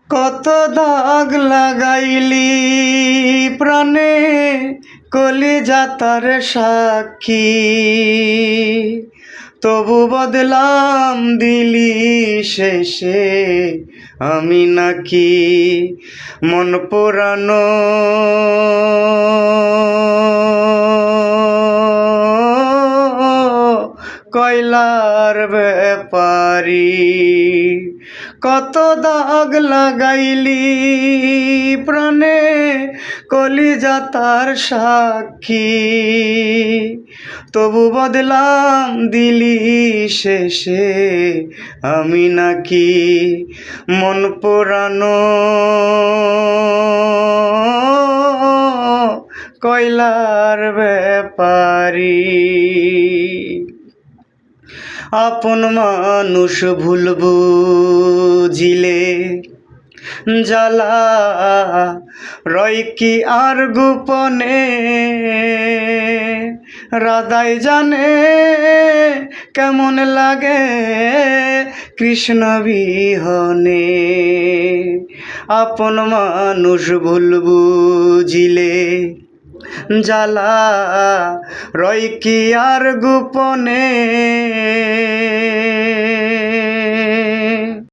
কত দাগ লাগাইলি প্রাণে, কলিজা তার সাক্ষী, তবু বদলাম দিলি শেষে আমি নাকি। মন পোড়ানো কয়লার ব্যাপারি, কত দাগ লাগাইলি প্রাণে, কলিজা তার সাক্ষী, তবু বদলাম দিলি শেষে আমি নাকি। মন পোড়ানো কয়লার ব্যাপারি। আপন মানুষ ভুল বুঝিলে জ্বালা রয় কি আর গোপনে, রাধাই জানে কেমন লাগে কৃষ্ণ বিহনে। আপন মানুষ ভুল বুঝিলে জ্বালা রয় কি আর গোপনে,